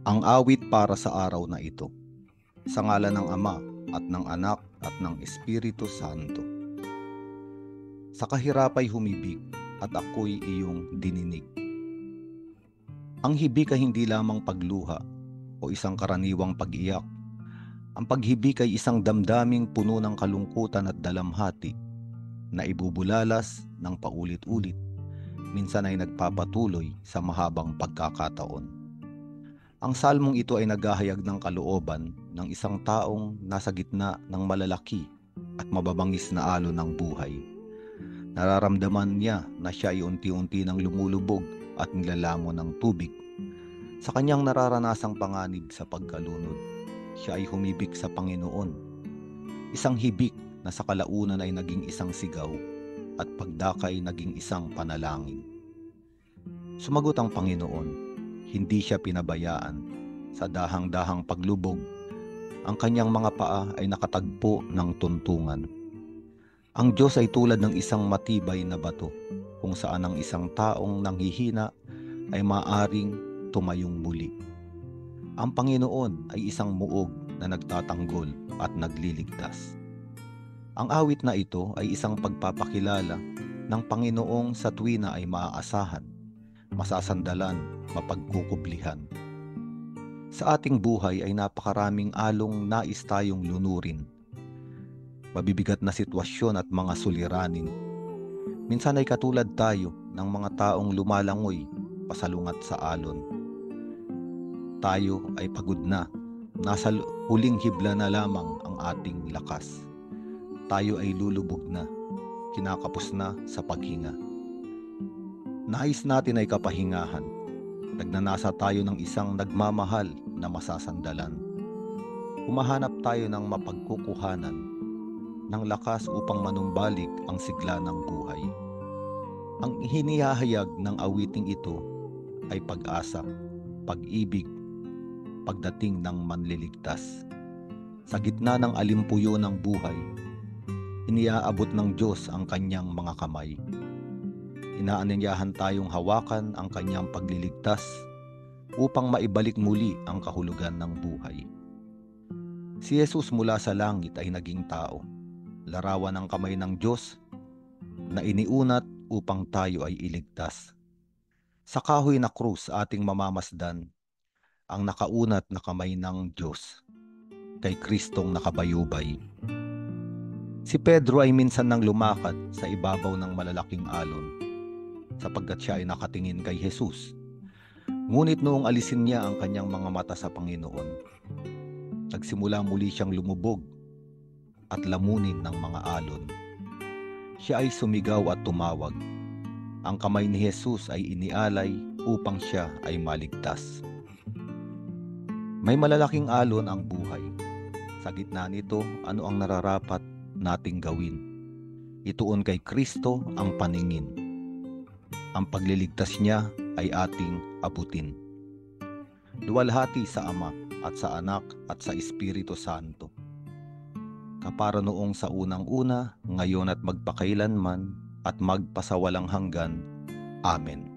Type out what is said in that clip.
Ang awit para sa araw na ito, sa ngalan ng Ama at ng Anak at ng Espiritu Santo. Sa kahirapay humibig at ako'y iyong dininig. Ang hibik ay hindi lamang pagluha o isang karaniwang pag-iyak. Ang paghibik ay isang damdaming puno ng kalungkutan at dalamhati na ibubulalas ng paulit-ulit. Minsan ay nagpapatuloy sa mahabang pagkakataon. Ang salmong ito ay naghahayag ng kalooban ng isang taong nasa gitna ng malalaki at mababangis na alon ng buhay. Nararamdaman niya na siya ay unti-unti nang lumulubog at nilalamon ng tubig. Sa kanyang nararanasang panganib sa pagkalunod, siya ay humibik sa Panginoon. Isang hibik na sa kalaunan ay naging isang sigaw at pagdakay naging isang panalangin. Sumagot ang Panginoon. Hindi siya pinabayaan. Sa dahang-dahang paglubog, ang kanyang mga paa ay nakatagpo ng tuntungan. Ang Diyos ay tulad ng isang matibay na bato, kung saan ang isang taong nanghihina ay maaring tumayong muli. Ang Panginoon ay isang muog na nagtatanggol at nagliligtas. Ang awit na ito ay isang pagpapakilala ng Panginoong sa tuwina ay maaasahan, masasandalan, mapagkukublihan. Sa ating buhay ay napakaraming along nais tayong lunurin. Mabibigat na sitwasyon at mga suliranin. Minsan ay katulad tayo ng mga taong lumalangoy pasalungat sa alon. Tayo ay pagod na. Nasa huling hibla na lamang ang ating lakas. Tayo ay lulubog na. Kinakapos na sa paghinga. Nais natin ay kapahingahan. Nagnanasa tayo ng isang nagmamahal na masasandalan. Humahanap tayo ng mapagkukuhanan, ng lakas upang manumbalik ang sigla ng buhay. Ang hinihahayag ng awiting ito ay pag-asa, pag-ibig, pagdating ng manliligtas. Sa gitna ng alimpuyo ng buhay, iniaabot ng Diyos ang kanyang mga kamay. Inaanyayahan tayong hawakan ang kanyang pagliligtas upang maibalik muli ang kahulugan ng buhay. Si Jesus mula sa langit ay naging tao, larawan ng kamay ng Diyos na iniunat upang tayo ay iligtas. Sa kahoy na krus ating mamamasdan ang nakaunat na kamay ng Diyos kay Kristong nakabayubay. Si Pedro ay minsan nang lumakad sa ibabaw ng malalaking alon sapagkat siya ay nakatingin kay Jesus. Ngunit noong alisin niya ang kanyang mga mata sa Panginoon, nagsimula muli siyang lumubog at lamunin ng mga alon. Siya ay sumigaw at tumawag. Ang kamay ni Jesus ay inialay upang siya ay maligtas. May malalaking alon ang buhay. Sa gitna nito, ano ang nararapat nating gawin? Ituon kay Kristo ang paningin. Ang pagliligtas niya ay ating abutin. Luwalhati sa Ama at sa Anak at sa Espiritu Santo. Kapara noong sa unang-una, ngayon at magpakailanman at magpasawalang hanggan. Amen.